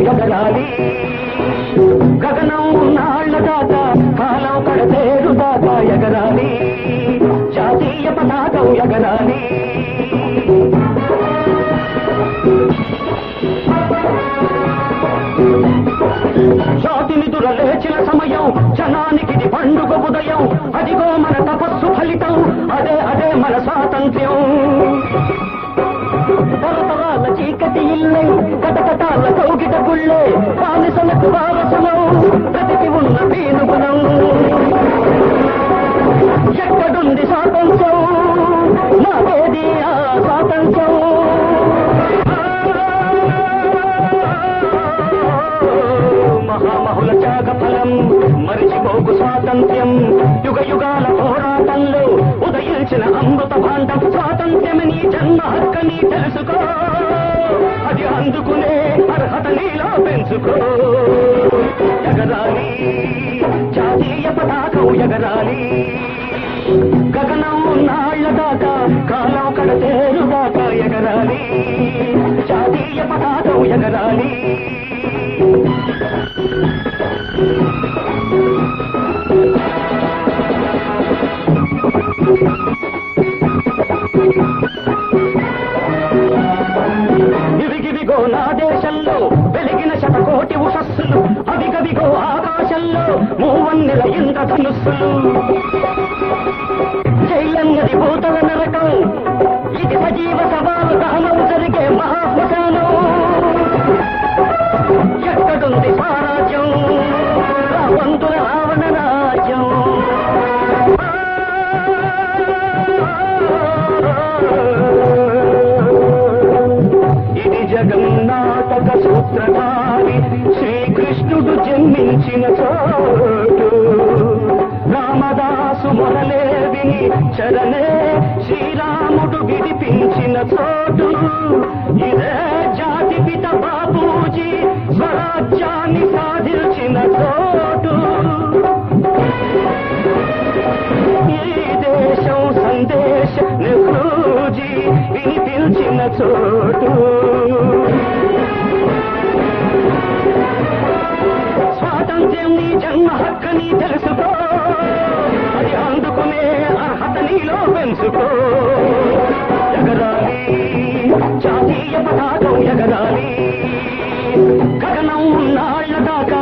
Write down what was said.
ఎగరాలి గగనం నాళ్ల దాకా కాలం కడతేరు దాకా ఎగరాలి జాతీయ పతాకం ఎగరాలి జాతినిదుర లేచిన సమయం జనానికి పండుగ ఉదయం అదిగో మన తపస్సు ఫలితం అదే అదే మన స్వాతంత్ర్యం తరతరాల చీకటి ఇల్లై కటకటాల కౌగిట గుళ్ళే బానిసలకు వారసనం ప్రతికి ఉన్న పీనుగుణం ఎక్కడుంది స్వాతంత్ర్యం నాకేది ఆ స్వాతంత్ర్యం మహామహుల త్యాగ ఫలం మరిచిపోకు స్వాతంత్ర్యం యుగ యుగాల పోరాటంలో ఉదయించిన అమృత భాండం స్వాతంత్ర్యం నీ జన్మ హక్కని తెలుసుకో అది అందుకునే అర్హత నీలో పెంచుకో ఎగరాలి జాతీయ పతాకం ఎగరాలి గగనం నాళ్ల దాకా కాలం కడతేరు దాకా ఎగరాలి జాతీయ పతాకం ఎగరాలి ఇవిగివిగో నా దేశంలో వెలిగిన శతకోటి ఉషస్సులు అవిగవిగో ఆకాశంలో మూవన్నెల ఇంద్రధనుస్సులు జైలన్నది భూతల నరకం ఇది సజీవ సవాలు దహనం జరిగే మహాశ్మశానం ఎక్కడుంది స్వరాజ్యం రావంతుల రావణ రాజ్యం ఇది జగన్నాటక సూత్రధారి శ్రీకృష్ణుడు జన్మించిన చోటు రామదాసు మొదలే విని చరణే శ్రీరాముడు విడిపించిన చోటు ఇదే జాతి పిత బాపూజీ స్వరాజ్యాన్ని సాధించిన చోటు ఈ దేశం సందేశ నెహ్రూజీ వినిపించిన చోటు స్వాతంత్ర్యం నీ జన్మ హక్కని తెలుసుకో అది అందుకునే అర్హత నీలో పెంచుకో ఎగరాలి జాతీయ పతాకం ఎగరాలి గగనం నాళ్ల దాకా